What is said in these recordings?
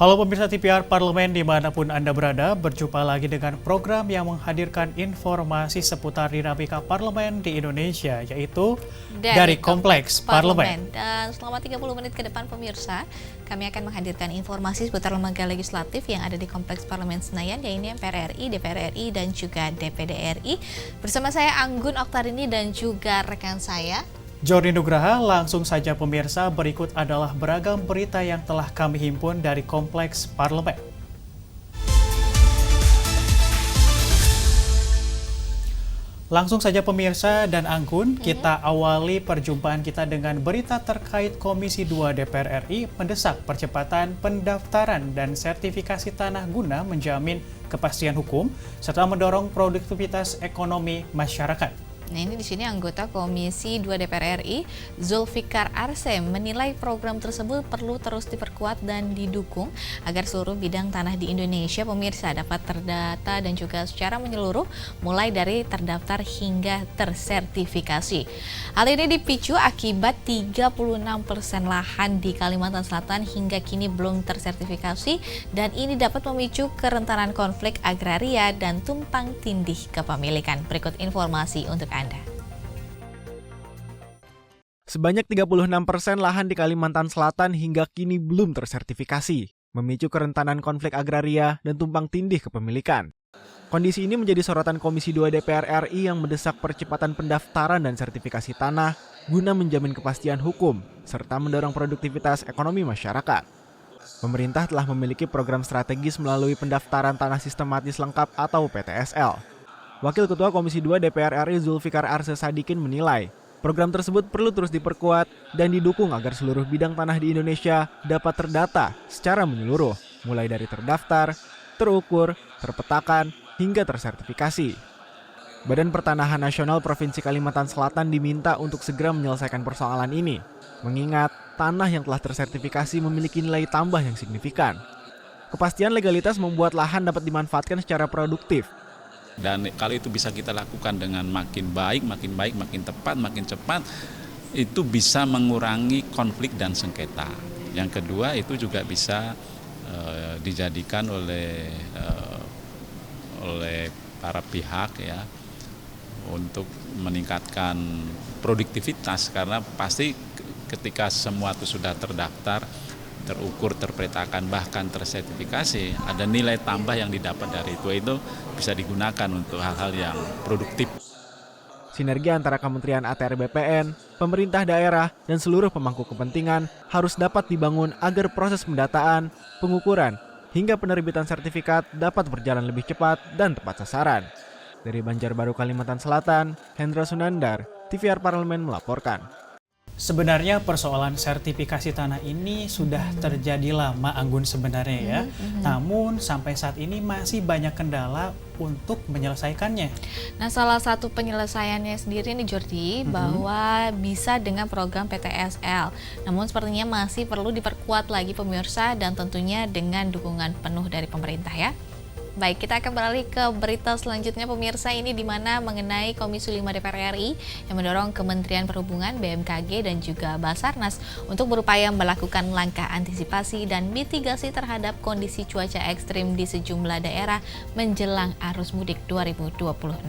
Halo pemirsa TVR Parlemen dimanapun Anda berada, berjumpa lagi dengan program yang menghadirkan informasi seputar dinamika parlemen di Indonesia, yaitu dari Kompleks Parlemen. Dan selama 30 menit ke depan pemirsa, kami akan menghadirkan informasi seputar lembaga legislatif yang ada di Kompleks Parlemen Senayan, yaitu MPR RI, DPR RI, dan juga DPD RI. Bersama saya Anggun Oktarini dan juga rekan saya Jordi Nugraha. Langsung saja pemirsa, berikut adalah beragam berita yang telah kami himpun dari Kompleks Parlemen. Langsung saja pemirsa dan Anggun, kita awali perjumpaan kita dengan berita terkait Komisi 2 DPR RI mendesak percepatan pendaftaran dan sertifikasi tanah guna menjamin kepastian hukum serta mendorong produktivitas ekonomi masyarakat. Nah, ini di sini anggota Komisi 2 DPR RI, Zulfikar Arsem, menilai program tersebut perlu terus diperkuat dan didukung agar seluruh bidang tanah di Indonesia pemirsa dapat terdata dan juga secara menyeluruh, mulai dari terdaftar hingga tersertifikasi. Hal ini dipicu akibat 36% lahan di Kalimantan Selatan hingga kini belum tersertifikasi, dan ini dapat memicu kerentanan konflik agraria dan tumpang tindih kepemilikan. Berikut informasi untuk Anda. Sebanyak 36% lahan di Kalimantan Selatan hingga kini belum tersertifikasi, memicu kerentanan konflik agraria dan tumpang tindih kepemilikan. Kondisi ini menjadi sorotan Komisi 2 DPR RI yang mendesak percepatan pendaftaran dan sertifikasi tanah guna menjamin kepastian hukum serta mendorong produktivitas ekonomi masyarakat. Pemerintah telah memiliki program strategis melalui pendaftaran tanah sistematis lengkap atau PTSL. Wakil Ketua Komisi 2 DPR RI Zulfikar Arsem Sadikin menilai, program tersebut perlu terus diperkuat dan didukung agar seluruh bidang tanah di Indonesia dapat terdata secara menyeluruh, mulai dari terdaftar, terukur, terpetakan, hingga tersertifikasi. Badan Pertanahan Nasional Provinsi Kalimantan Selatan diminta untuk segera menyelesaikan persoalan ini, mengingat tanah yang telah tersertifikasi memiliki nilai tambah yang signifikan. Kepastian legalitas membuat lahan dapat dimanfaatkan secara produktif. Dan kalau itu bisa kita lakukan dengan makin baik, makin tepat, makin cepat, itu bisa mengurangi konflik dan sengketa. Yang kedua, itu juga bisa dijadikan oleh para pihak ya untuk meningkatkan produktivitas, karena pasti ketika semua itu sudah terdaftar, terukur, terpetakan, bahkan tersertifikasi, ada nilai tambah yang didapat dari itu bisa digunakan untuk hal-hal yang produktif. Sinergi antara Kementerian ATR BPN, pemerintah daerah, dan seluruh pemangku kepentingan harus dapat dibangun agar proses pendataan, pengukuran, hingga penerbitan sertifikat dapat berjalan lebih cepat dan tepat sasaran. Dari Banjarbaru, Kalimantan Selatan, Hendra Sunandar, TVR Parlemen melaporkan. Sebenarnya persoalan sertifikasi tanah ini sudah terjadi lama, Anggun, sebenarnya ya. Namun sampai saat ini masih banyak kendala untuk menyelesaikannya. Nah, salah satu penyelesaiannya sendiri nih Jordi, bahwa bisa dengan program PTSL. Namun sepertinya masih perlu diperkuat lagi pemirsa, dan tentunya dengan dukungan penuh dari pemerintah ya. Baik, kita akan beralih ke berita selanjutnya pemirsa, ini di mana mengenai Komisi 5 DPR RI yang mendorong Kementerian Perhubungan, BMKG, dan juga Basarnas untuk berupaya melakukan langkah antisipasi dan mitigasi terhadap kondisi cuaca ekstrim di sejumlah daerah menjelang arus mudik 2026.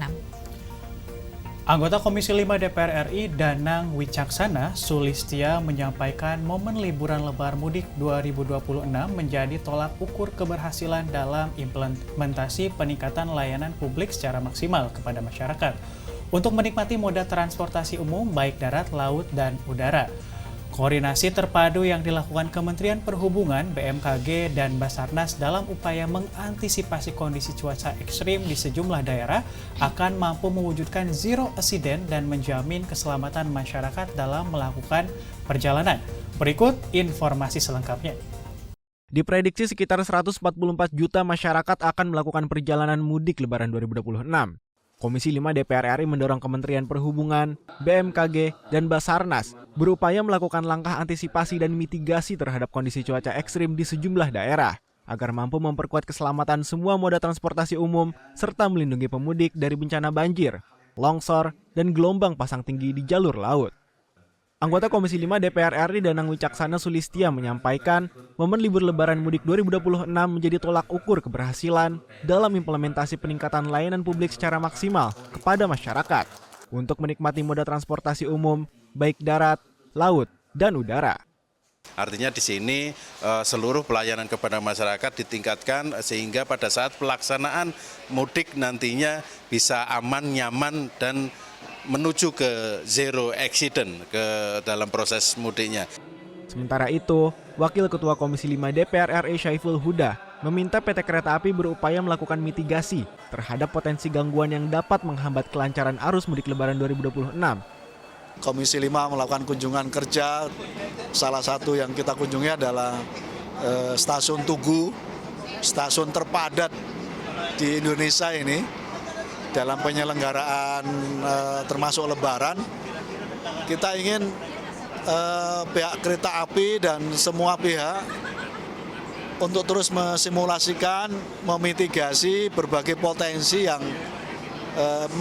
Anggota Komisi 5 DPR RI Danang Wicaksana Sulistia menyampaikan momen liburan lebar mudik 2026 menjadi tolak ukur keberhasilan dalam implementasi peningkatan layanan publik secara maksimal kepada masyarakat untuk menikmati moda transportasi umum baik darat, laut, dan udara. Koordinasi terpadu yang dilakukan Kementerian Perhubungan, BMKG, dan Basarnas dalam upaya mengantisipasi kondisi cuaca ekstrim di sejumlah daerah akan mampu mewujudkan zero accident dan menjamin keselamatan masyarakat dalam melakukan perjalanan. Berikut informasi selengkapnya. Diprediksi sekitar 144 juta masyarakat akan melakukan perjalanan mudik Lebaran 2026. Komisi 5 DPR RI mendorong Kementerian Perhubungan, BMKG, dan Basarnas berupaya melakukan langkah antisipasi dan mitigasi terhadap kondisi cuaca ekstrim di sejumlah daerah, agar mampu memperkuat keselamatan semua moda transportasi umum serta melindungi pemudik dari bencana banjir, longsor, dan gelombang pasang tinggi di jalur laut. Anggota Komisi 5 DPR RI Danang Wicaksana Sulistia menyampaikan, momen libur lebaran mudik 2026 menjadi tolak ukur keberhasilan dalam implementasi peningkatan layanan publik secara maksimal kepada masyarakat untuk menikmati moda transportasi umum, baik darat, laut, dan udara. Artinya di sini seluruh pelayanan kepada masyarakat ditingkatkan sehingga pada saat pelaksanaan mudik nantinya bisa aman, nyaman, dan menuju ke zero accident ke dalam proses mudiknya. Sementara itu, Wakil Ketua Komisi 5 DPR RI Syaiful Huda meminta PT Kereta Api berupaya melakukan mitigasi terhadap potensi gangguan yang dapat menghambat kelancaran arus mudik Lebaran 2026. Komisi 5 melakukan kunjungan kerja, salah satu yang kita kunjungi adalah Stasiun Tugu, stasiun terpadat di Indonesia ini dalam penyelenggaraan termasuk Lebaran. Kita ingin pihak kereta api dan semua pihak untuk terus mensimulasikan, memitigasi berbagai potensi yang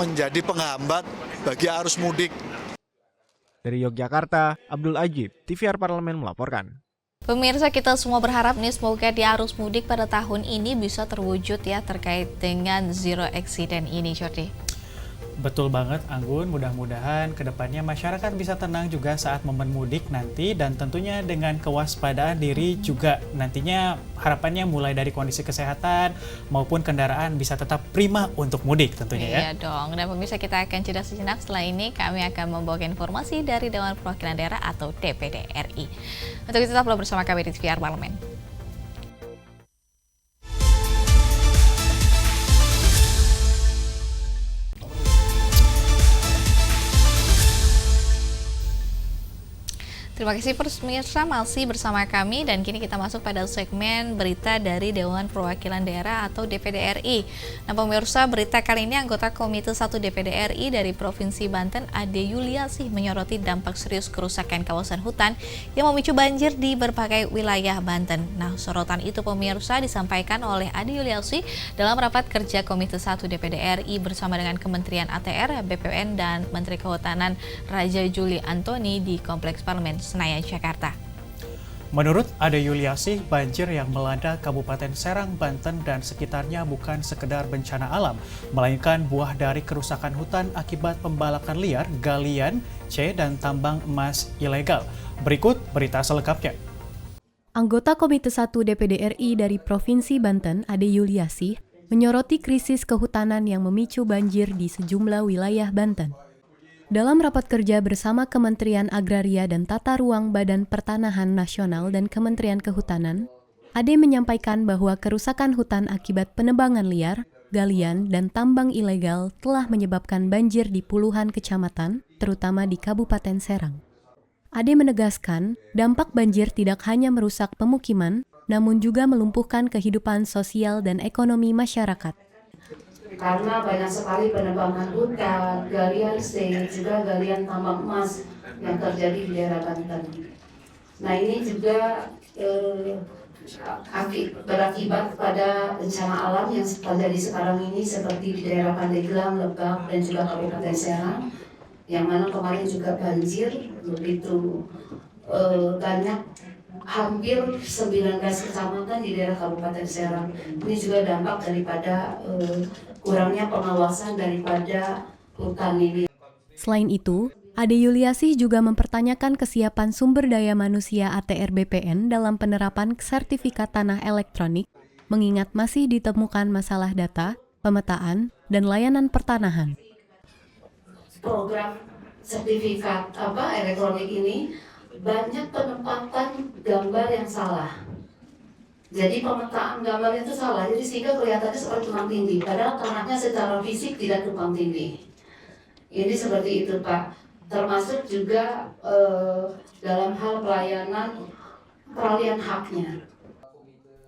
menjadi penghambat bagi arus mudik. Dari Yogyakarta, Abdul Ajib, TVR Parlemen melaporkan. Pemirsa, kita semua berharap nih semoga di arus mudik pada tahun ini bisa terwujud ya terkait dengan zero accident ini, Jordi. Betul banget Anggun, mudah-mudahan kedepannya masyarakat bisa tenang juga saat momen mudik nanti dan tentunya dengan kewaspadaan diri juga nantinya harapannya mulai dari kondisi kesehatan maupun kendaraan bisa tetap prima untuk mudik tentunya ya. Iya dong, dan pemirsa kita akan jeda sejenak, setelah ini kami akan membawa informasi dari Dewan Perwakilan Daerah atau DPD RI. Untuk itu tetaplah bersama kami di TVR Parlemen. Terima kasih pemirsa masih bersama kami dan kini kita masuk pada segmen berita dari Dewan Perwakilan Daerah atau DPD RI. Nah pemirsa, berita kali ini anggota Komite 1 DPD RI dari Provinsi Banten Ade Yuliasih menyoroti dampak serius kerusakan kawasan hutan yang memicu banjir di berbagai wilayah Banten. Nah sorotan itu pemirsa disampaikan oleh Ade Yuliasih dalam rapat kerja Komite 1 DPD RI bersama dengan Kementerian ATR, BPN dan Menteri Kehutanan Raja Juli Antoni di Kompleks Parlemen Senayan, Jakarta. Menurut Ade Yuliasih, banjir yang melanda Kabupaten Serang, Banten dan sekitarnya bukan sekedar bencana alam, melainkan buah dari kerusakan hutan akibat pembalakan liar, galian, dan tambang emas ilegal. Berikut berita selengkapnya. Anggota Komite 1 DPD RI dari Provinsi Banten, Ade Yuliasih, menyoroti krisis kehutanan yang memicu banjir di sejumlah wilayah Banten. Dalam rapat kerja bersama Kementerian Agraria dan Tata Ruang Badan Pertanahan Nasional dan Kementerian Kehutanan, Ade menyampaikan bahwa kerusakan hutan akibat penebangan liar, galian, dan tambang ilegal telah menyebabkan banjir di puluhan kecamatan, terutama di Kabupaten Serang. Ade menegaskan, dampak banjir tidak hanya merusak pemukiman, namun juga melumpuhkan kehidupan sosial dan ekonomi masyarakat. Karena banyak sekali penebangan hutan, galian juga galian tambang emas yang terjadi di daerah Banten. Nah ini juga berakibat pada bencana alam yang terjadi sekarang ini seperti di daerah Pandeglang, Lebak, dan juga Kabupaten Serang, yang mana kemarin juga banjir begitu banyak. Hampir 19 kecamatan di daerah Kabupaten Serang. Ini juga dampak daripada kurangnya pengawasan daripada hutan ini. Selain itu, Ade Yuliasih juga mempertanyakan kesiapan sumber daya manusia ATR BPN dalam penerapan sertifikat tanah elektronik, mengingat masih ditemukan masalah data, pemetaan, dan layanan pertanahan. Program sertifikat elektronik ini banyak penempatan gambar yang salah. Jadi pemetaan gambar itu salah, jadi sehingga kelihatannya seperti tumpang tindih, padahal tanahnya secara fisik tidak tumpang tindih. Ini seperti itu Pak. Termasuk juga dalam hal peralihan haknya.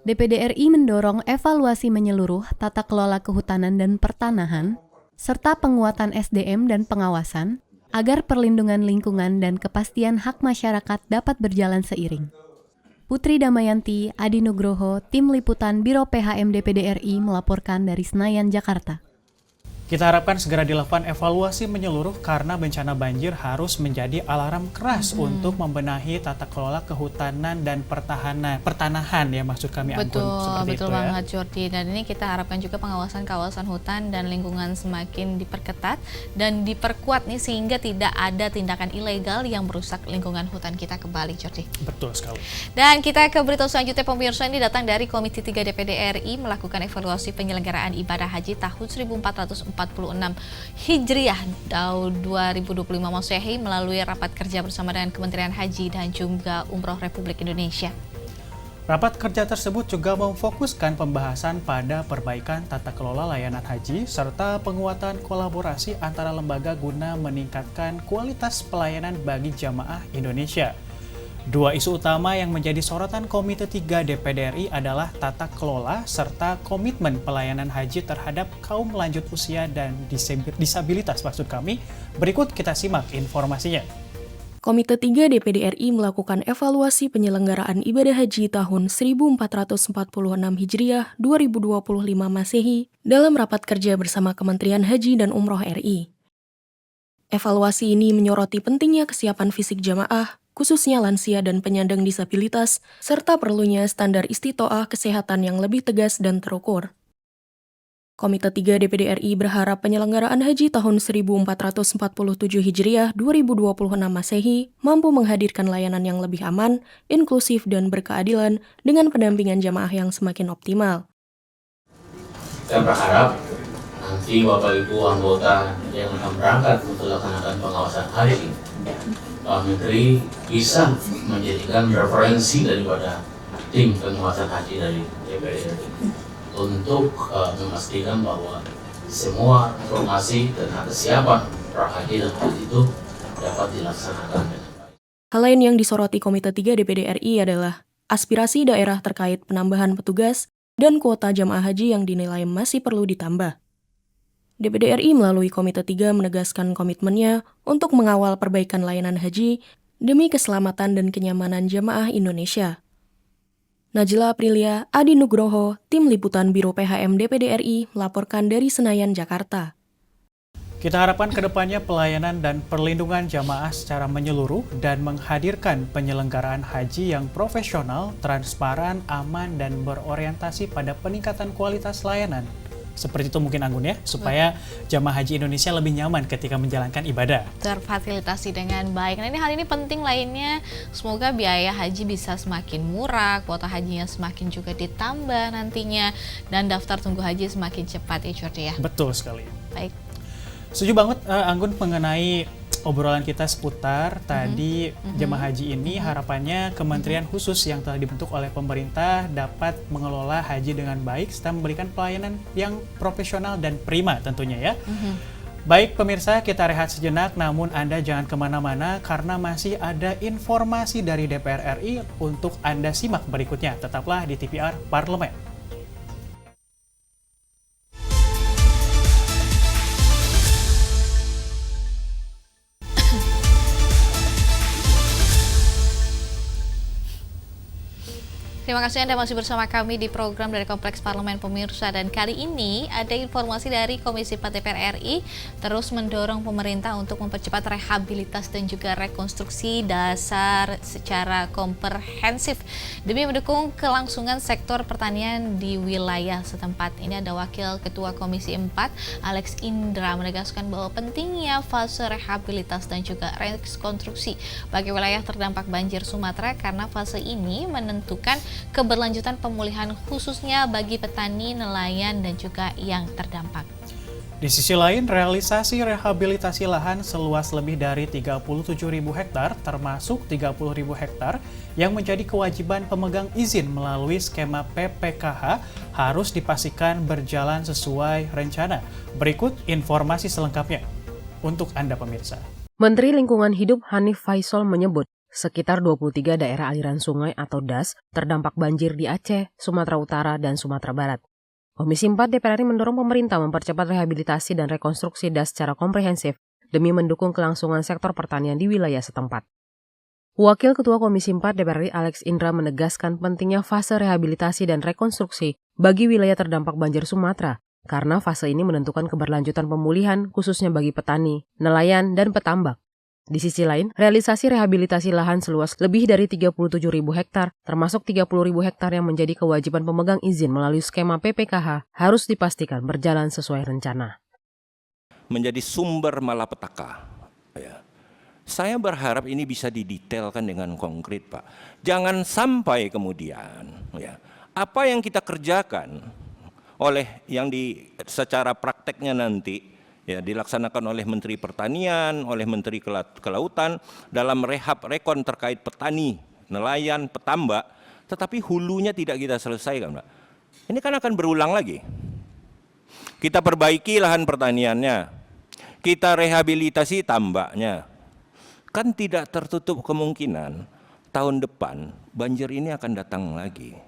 DPD RI mendorong evaluasi menyeluruh tata kelola kehutanan dan pertanahan, serta penguatan SDM dan pengawasan, agar perlindungan lingkungan dan kepastian hak masyarakat dapat berjalan seiring. Putri Damayanti, Adi Nugroho, Tim Liputan Biro PHM DPD RI melaporkan dari Senayan, Jakarta. Kita harapkan segera dilakukan evaluasi menyeluruh karena bencana banjir harus menjadi alarm keras untuk membenahi tata kelola kehutanan dan pertanahan ya maksud kami Anggun. Seperti Betul itu ya. banget Jordi. Dan ini kita harapkan juga pengawasan kawasan hutan dan lingkungan semakin diperketat dan diperkuat nih sehingga tidak ada tindakan ilegal yang merusak lingkungan hutan kita kembali Jordi. Betul sekali. Dan kita ke berita selanjutnya pemirsa, ini datang dari Komisi 3 DPD RI melakukan evaluasi penyelenggaraan ibadah haji tahun 1446 Hijriah 2025 Masehi melalui rapat kerja bersama dengan Kementerian Haji dan juga Umroh Republik Indonesia. Rapat kerja tersebut juga memfokuskan pembahasan pada perbaikan tata kelola layanan haji serta penguatan kolaborasi antara lembaga guna meningkatkan kualitas pelayanan bagi jamaah Indonesia. Dua isu utama yang menjadi sorotan Komite 3 DPD RI adalah tata kelola serta komitmen pelayanan haji terhadap kaum lanjut usia dan disabilitas maksud kami. Berikut kita simak informasinya. Komite 3 DPD RI melakukan evaluasi penyelenggaraan ibadah haji tahun 1446 Hijriah 2025 Masehi dalam rapat kerja bersama Kementerian Haji dan Umroh RI. Evaluasi ini menyoroti pentingnya kesiapan fisik jamaah, khususnya lansia dan penyandang disabilitas, serta perlunya standar istitoah kesehatan yang lebih tegas dan terukur. Komite 3 DPD RI berharap penyelenggaraan haji tahun 1447 Hijriah 2026 Masehi mampu menghadirkan layanan yang lebih aman, inklusif, dan berkeadilan dengan pendampingan jamaah yang semakin optimal. Saya berharap nanti Bapak Ibu anggota yang akan berangkat untuk melaksanakan pengawasan haji, Pak Menteri bisa menjadikan referensi daripada tim pengawasan haji dari DPD untuk memastikan bahwa semua informasi tentang kesiapan prahaji dan haji itu dapat dilaksanakan dengan baik. Hal lain yang disoroti Komite 3 DPD RI adalah aspirasi daerah terkait penambahan petugas dan kuota jamaah haji yang dinilai masih perlu ditambah. DPD RI melalui Komite 3 menegaskan komitmennya untuk mengawal perbaikan layanan haji demi keselamatan dan kenyamanan jamaah Indonesia. Najla Aprilia, Adi Nugroho, Tim Liputan Biro PHM DPD RI melaporkan dari Senayan, Jakarta. Kita harapkan kedepannya pelayanan dan perlindungan jamaah secara menyeluruh dan menghadirkan penyelenggaraan haji yang profesional, transparan, aman, dan berorientasi pada peningkatan kualitas layanan. Seperti itu mungkin Anggun ya, supaya jamaah haji Indonesia lebih nyaman ketika menjalankan ibadah. Terfasilitasi dengan baik. Nah ini hal ini penting lainnya, semoga biaya haji bisa semakin murah, kuota hajinya semakin juga ditambah nantinya, dan daftar tunggu haji semakin cepat ya Jordi ya. Betul sekali. Baik. Setuju banget Anggun mengenai obrolan kita seputar tadi jemaah haji ini. Harapannya kementerian khusus yang telah dibentuk oleh pemerintah dapat mengelola haji dengan baik serta memberikan pelayanan yang profesional dan prima tentunya ya. Baik pemirsa, kita rehat sejenak, namun Anda jangan kemana-mana karena masih ada informasi dari DPR RI untuk Anda simak berikutnya. Tetaplah di TVR Parlemen. Terima kasih Anda masih bersama kami di program dari Kompleks Parlemen Pemirsa, dan kali ini ada informasi dari Komisi 4 DPR RI terus mendorong pemerintah untuk mempercepat rehabilitas dan juga rekonstruksi dasar secara komprehensif demi mendukung kelangsungan sektor pertanian di wilayah setempat. Ini ada Wakil Ketua Komisi 4 Alex Indra menegaskan bahwa pentingnya fase rehabilitas dan juga rekonstruksi bagi wilayah terdampak banjir Sumatera karena fase ini menentukan keberlanjutan pemulihan khususnya bagi petani, nelayan, dan juga yang terdampak. Di sisi lain, realisasi rehabilitasi lahan seluas lebih dari 37.000 hektar, termasuk 30.000 hektar, yang menjadi kewajiban pemegang izin melalui skema PPKH harus dipastikan berjalan sesuai rencana. Berikut informasi selengkapnya untuk Anda pemirsa. Menteri Lingkungan Hidup Hanif Faisal menyebut, sekitar 23 daerah aliran sungai atau DAS terdampak banjir di Aceh, Sumatera Utara, dan Sumatera Barat. Komisi 4 DPR RI mendorong pemerintah mempercepat rehabilitasi dan rekonstruksi DAS secara komprehensif demi mendukung kelangsungan sektor pertanian di wilayah setempat. Wakil Ketua Komisi 4 DPR RI Alex Indra menegaskan pentingnya fase rehabilitasi dan rekonstruksi bagi wilayah terdampak banjir Sumatera karena fase ini menentukan keberlanjutan pemulihan khususnya bagi petani, nelayan, dan petambak. Di sisi lain, realisasi rehabilitasi lahan seluas lebih dari 37.000 hektar, termasuk 30.000 hektar yang menjadi kewajiban pemegang izin melalui skema PPKH, harus dipastikan berjalan sesuai rencana. Menjadi sumber malapetaka. Ya. Saya berharap ini bisa didetailkan dengan konkret, Pak. Jangan sampai kemudian ya, apa yang kita kerjakan oleh yang secara prakteknya nanti ya dilaksanakan oleh Menteri Pertanian, oleh Menteri Kelautan dalam rehab rekon terkait petani, nelayan, petambak, tetapi hulunya tidak kita selesaikan, Pak. Ini kan akan berulang lagi. Kita perbaiki lahan pertaniannya, kita rehabilitasi tambaknya. Kan tidak tertutup kemungkinan tahun depan banjir ini akan datang lagi.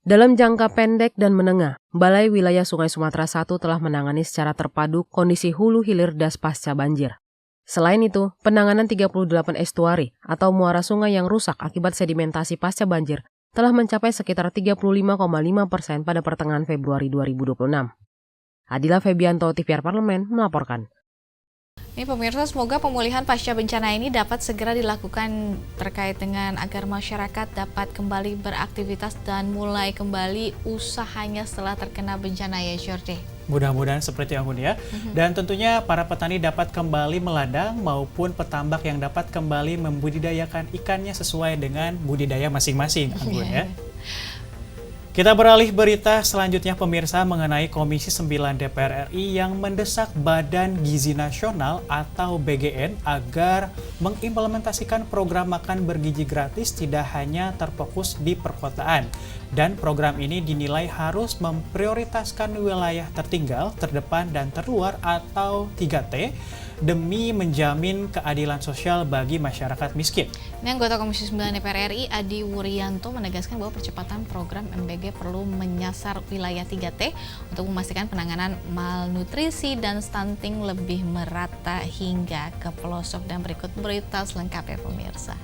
Dalam jangka pendek dan menengah, Balai Wilayah Sungai Sumatera I telah menangani secara terpadu kondisi hulu hilir das pasca banjir. Selain itu, penanganan 38 estuari atau muara sungai yang rusak akibat sedimentasi pasca banjir telah mencapai sekitar 35,5% pada pertengahan Februari 2026. Adila Febianto, TVR Parlemen, melaporkan. Ini pemirsa, semoga pemulihan pasca bencana ini dapat segera dilakukan terkait dengan agar masyarakat dapat kembali beraktivitas dan mulai kembali usahanya setelah terkena bencana ya, Jordi. Mudah-mudahan seperti yang ya. Dan tentunya para petani dapat kembali meladang maupun petambak yang dapat kembali membudidayakan ikannya sesuai dengan budidaya masing-masing, Anggun ya. Kita beralih berita selanjutnya pemirsa mengenai Komisi 9 DPR RI yang mendesak Badan Gizi Nasional atau BGN agar mengimplementasikan program makan bergizi gratis tidak hanya terfokus di perkotaan. Dan program ini dinilai harus memprioritaskan wilayah tertinggal, terdepan, dan terluar atau 3T demi menjamin keadilan sosial bagi masyarakat miskin. Ini anggota Komisi 9 DPR RI Adi Wuryanto menegaskan bahwa percepatan program MBG perlu menyasar wilayah 3T untuk memastikan penanganan malnutrisi dan stunting lebih merata hingga ke pelosok. Dan berikut berita selengkapnya pemirsa.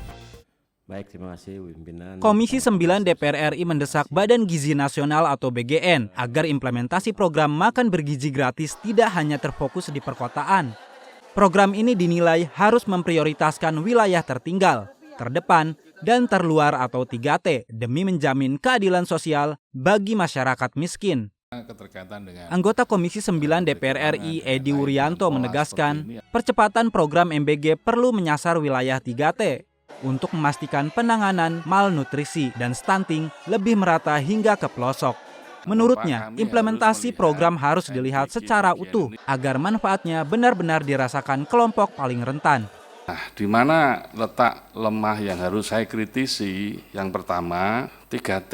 Baik, terima kasih pimpinan. Komisi 9 DPR RI mendesak Badan Gizi Nasional atau BGN agar implementasi program makan bergizi gratis tidak hanya terfokus di perkotaan. Program ini dinilai harus memprioritaskan wilayah tertinggal, terdepan, dan terluar atau 3T demi menjamin keadilan sosial bagi masyarakat miskin. Anggota Komisi 9 DPR RI Edi Wuryanto menegaskan, percepatan program MBG perlu menyasar wilayah 3T untuk memastikan penanganan malnutrisi dan stunting lebih merata hingga ke pelosok. Menurutnya, implementasi program harus dilihat secara utuh agar manfaatnya benar-benar dirasakan kelompok paling rentan. Nah, di mana letak lemah yang harus saya kritisi? Yang pertama, 3T.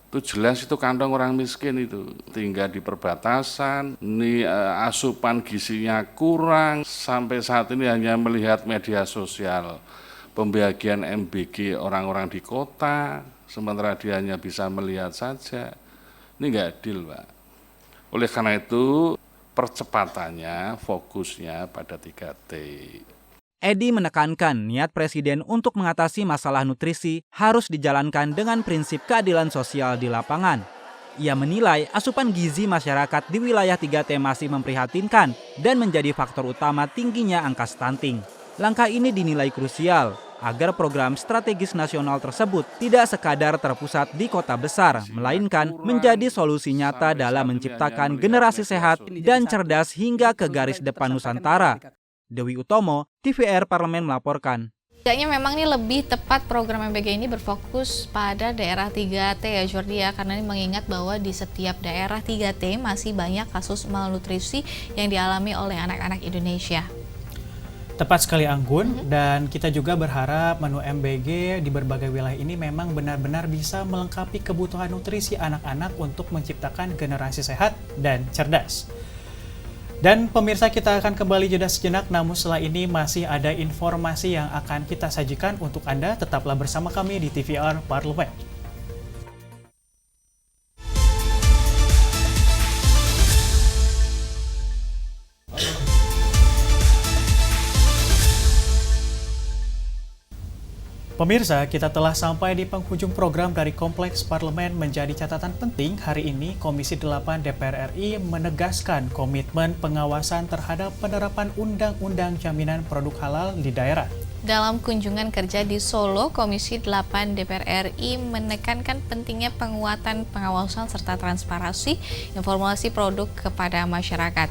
Itu jelas itu kantong orang miskin itu. Tinggal di perbatasan, ini asupan gizinya kurang, sampai saat ini hanya melihat media sosial. Pembagian MBG orang-orang di kota, sementara dia hanya bisa melihat saja. Ini nggak adil, Pak. Oleh karena itu, percepatannya, fokusnya pada 3T. Edi menekankan niat Presiden untuk mengatasi masalah nutrisi harus dijalankan dengan prinsip keadilan sosial di lapangan. Ia menilai asupan gizi masyarakat di wilayah 3T masih memprihatinkan dan menjadi faktor utama tingginya angka stunting. Langkah ini dinilai krusial agar program strategis nasional tersebut tidak sekadar terpusat di kota besar, melainkan menjadi solusi nyata dalam menciptakan generasi sehat dan cerdas hingga ke garis depan Nusantara. Dewi Utomo, TVR Parlemen melaporkan. Kayaknya memang ini lebih tepat program MBG ini berfokus pada daerah 3T ya Jordi ya, karena ini mengingat bahwa di setiap daerah 3T masih banyak kasus malnutrisi yang dialami oleh anak-anak Indonesia. Tepat sekali Anggun, dan kita juga berharap menu MBG di berbagai wilayah ini memang benar-benar bisa melengkapi kebutuhan nutrisi anak-anak untuk menciptakan generasi sehat dan cerdas. Dan pemirsa, kita akan kembali jeda sejenak, namun setelah ini masih ada informasi yang akan kita sajikan untuk Anda. Tetaplah bersama kami di TVR Parlemen. Pemirsa, kita telah sampai di penghujung program dari Kompleks Parlemen. Menjadi catatan penting, hari ini Komisi 8 DPR RI menegaskan komitmen pengawasan terhadap penerapan Undang-Undang Jaminan Produk Halal di daerah. Dalam kunjungan kerja di Solo, Komisi 8 DPR RI menekankan pentingnya penguatan pengawasan serta transparansi informasi produk kepada masyarakat.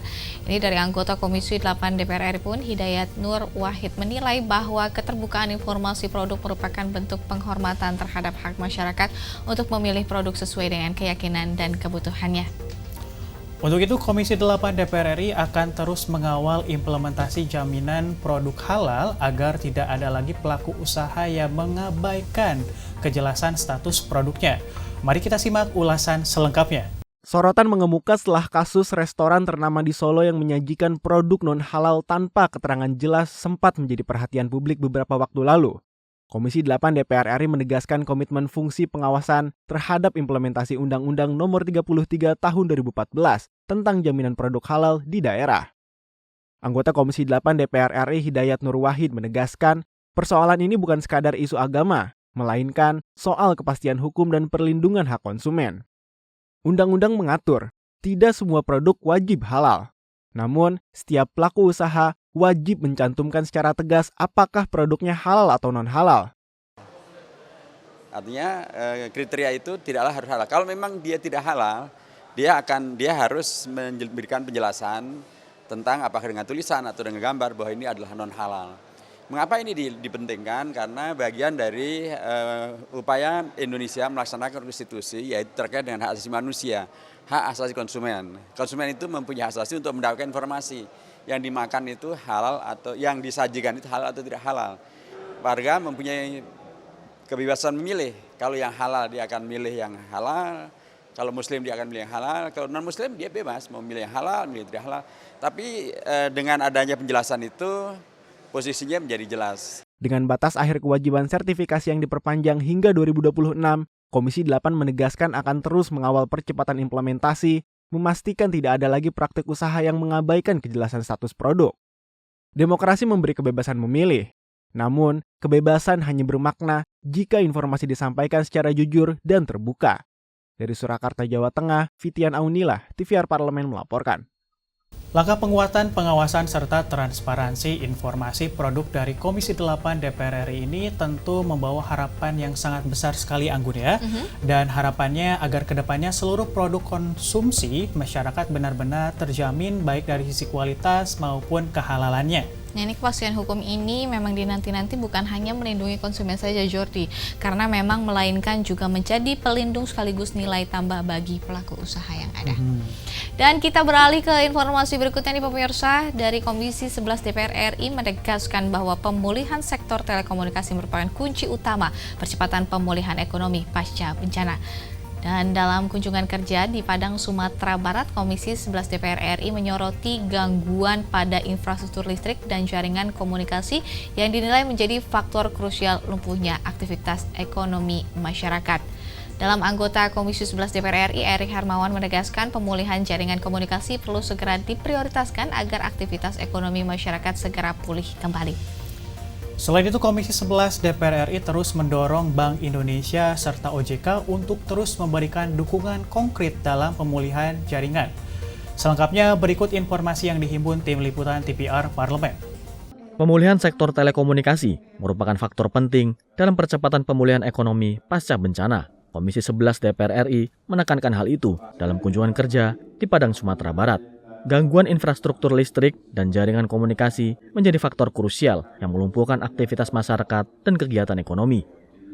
Ini dari anggota Komisi 8 DPR RI pun, Hidayat Nur Wahid menilai bahwa keterbukaan informasi produk merupakan bentuk penghormatan terhadap hak masyarakat untuk memilih produk sesuai dengan keyakinan dan kebutuhannya. Untuk itu, Komisi 8 DPR RI akan terus mengawal implementasi jaminan produk halal agar tidak ada lagi pelaku usaha yang mengabaikan kejelasan status produknya. Mari kita simak ulasan selengkapnya. Sorotan mengemuka setelah kasus restoran ternama di Solo yang menyajikan produk non-halal tanpa keterangan jelas sempat menjadi perhatian publik beberapa waktu lalu. Komisi 8 DPR RI menegaskan komitmen fungsi pengawasan terhadap implementasi Undang-Undang Nomor 33 Tahun 2014 tentang jaminan produk halal di daerah. Anggota Komisi 8 DPR RI Hidayat Nur Wahid menegaskan, persoalan ini bukan sekadar isu agama, melainkan soal kepastian hukum dan perlindungan hak konsumen. Undang-undang mengatur, tidak semua produk wajib halal. Namun, setiap pelaku usaha wajib mencantumkan secara tegas apakah produknya halal atau non-halal. Artinya kriteria itu tidaklah harus halal. Kalau memang dia tidak halal, dia harus memberikan penjelasan tentang apakah dengan tulisan atau dengan gambar bahwa ini adalah non-halal. Mengapa ini dipentingkan? Karena bagian dari upaya Indonesia melaksanakan konstitusi, yaitu terkait dengan hak asasi manusia, hak asasi konsumen. Konsumen itu mempunyai hak asasi untuk mendapatkan informasi. Yang dimakan itu halal atau yang disajikan itu halal atau tidak halal. Warga mempunyai kebebasan memilih. Kalau yang halal dia akan milih yang halal. Kalau Muslim dia akan milih yang halal. Kalau non Muslim dia bebas mau milih yang halal, milih tidak halal. Tapi dengan adanya penjelasan itu posisinya menjadi jelas. Dengan batas akhir kewajiban sertifikasi yang diperpanjang hingga 2026, Komisi 8 menegaskan akan terus mengawal percepatan implementasi, memastikan tidak ada lagi praktik usaha yang mengabaikan kejelasan status produk. Demokrasi memberi kebebasan memilih, namun kebebasan hanya bermakna jika informasi disampaikan secara jujur dan terbuka. Dari Surakarta, Jawa Tengah, Fitian Aunila, TVR Parlemen melaporkan. Langkah penguatan pengawasan serta transparansi informasi produk dari Komisi 8 DPR RI ini tentu membawa harapan yang sangat besar sekali, Anggun ya. Dan harapannya agar kedepannya seluruh produk konsumsi masyarakat benar-benar terjamin baik dari sisi kualitas maupun kehalalannya. Nah, ini kepastian hukum ini memang dinanti-nanti bukan hanya melindungi konsumen saja, Jordi, karena memang melainkan juga menjadi pelindung sekaligus nilai tambah bagi pelaku usaha yang ada. Dan kita beralih ke informasi berikutnya nih pemirsa. Dari Komisi 11 DPR RI menegaskan bahwa pemulihan sektor telekomunikasi merupakan kunci utama percepatan pemulihan ekonomi pasca bencana. Dan dalam kunjungan kerja di Padang, Sumatera Barat, Komisi 11 DPR RI menyoroti gangguan pada infrastruktur listrik dan jaringan komunikasi yang dinilai menjadi faktor krusial lumpuhnya aktivitas ekonomi masyarakat. Dalam anggota Komisi 11 DPR RI, Erik Hermawan menegaskan pemulihan jaringan komunikasi perlu segera diprioritaskan agar aktivitas ekonomi masyarakat segera pulih kembali. Selain itu, Komisi 11 DPR RI terus mendorong Bank Indonesia serta OJK untuk terus memberikan dukungan konkret dalam pemulihan jaringan. Selengkapnya berikut informasi yang dihimpun tim liputan TVR Parlemen. Pemulihan sektor telekomunikasi merupakan faktor penting dalam percepatan pemulihan ekonomi pasca bencana. Komisi 11 DPR RI menekankan hal itu dalam kunjungan kerja di Padang, Sumatera Barat. Gangguan infrastruktur listrik dan jaringan komunikasi menjadi faktor krusial yang melumpuhkan aktivitas masyarakat dan kegiatan ekonomi.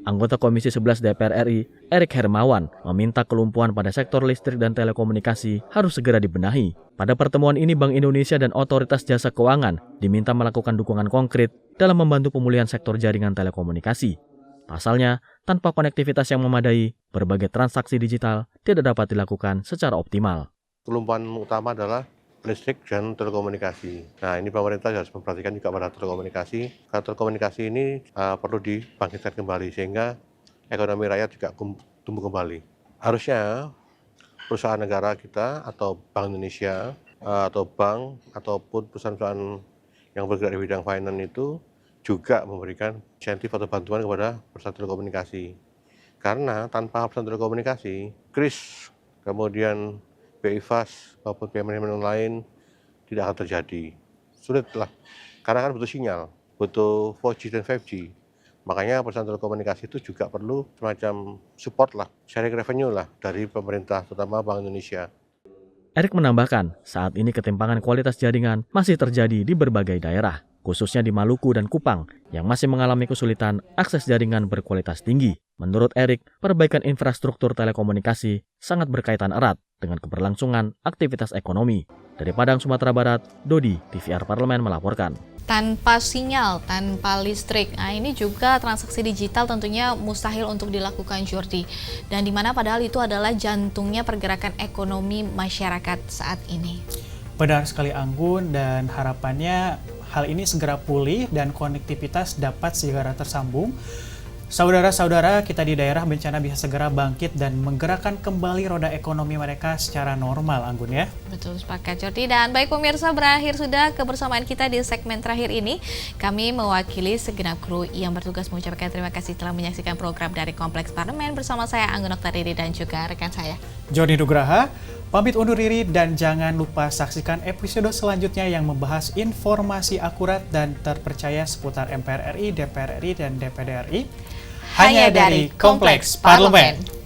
Anggota Komisi 11 DPR RI, Erik Hermawan, meminta kelumpuhan pada sektor listrik dan telekomunikasi harus segera dibenahi. Pada pertemuan ini, Bank Indonesia dan Otoritas Jasa Keuangan diminta melakukan dukungan konkret dalam membantu pemulihan sektor jaringan telekomunikasi. Pasalnya, tanpa konektivitas yang memadai, berbagai transaksi digital tidak dapat dilakukan secara optimal. Kelumpuhan utama adalah listrik dan telekomunikasi. Nah, ini pemerintah harus memperhatikan juga pada telekomunikasi. Karena telekomunikasi ini perlu dibangkitkan kembali sehingga ekonomi rakyat juga tumbuh kembali. Harusnya perusahaan negara kita atau Bank Indonesia atau bank ataupun perusahaan-perusahaan yang bergerak di bidang finance itu juga memberikan insentif atau bantuan kepada perusahaan telekomunikasi. Karena tanpa perusahaan telekomunikasi, KRIS, kemudian BIFAS maupun payment lain tidak akan terjadi. Sulit lah, karena kan butuh sinyal, butuh 4G dan 5G. Makanya perusahaan telekomunikasi itu juga perlu semacam support lah, sharing revenue lah dari pemerintah, terutama Bank Indonesia. Erick menambahkan, saat ini ketimpangan kualitas jaringan masih terjadi di berbagai daerah, khususnya di Maluku dan Kupang, yang masih mengalami kesulitan akses jaringan berkualitas tinggi. Menurut Erick, perbaikan infrastruktur telekomunikasi sangat berkaitan erat dengan keberlangsungan aktivitas ekonomi. Dari Padang, Sumatera Barat, Dodi, TVR Parlemen melaporkan. Tanpa sinyal, tanpa listrik. Nah, ini juga transaksi digital tentunya mustahil untuk dilakukan, Jordi. Dan di mana padahal itu adalah jantungnya pergerakan ekonomi masyarakat saat ini. Benar sekali Anggun, dan harapannya hal ini segera pulih dan konektivitas dapat segera tersambung. Saudara-saudara kita di daerah bencana bisa segera bangkit dan menggerakkan kembali roda ekonomi mereka secara normal, Anggun ya. Betul, sepakat Jordi. Dan baik pemirsa, berakhir sudah kebersamaan kita di segmen terakhir ini. Kami mewakili segenap kru yang bertugas mengucapkan terima kasih telah menyaksikan program dari Kompleks Parlemen bersama saya Anggun Oktariri dan juga rekan saya Joni Nugraha. Pamit undur diri dan jangan lupa saksikan episode selanjutnya yang membahas informasi akurat dan terpercaya seputar MPR RI, DPR RI, dan DPD RI. Hanya dari Kompleks Parlemen.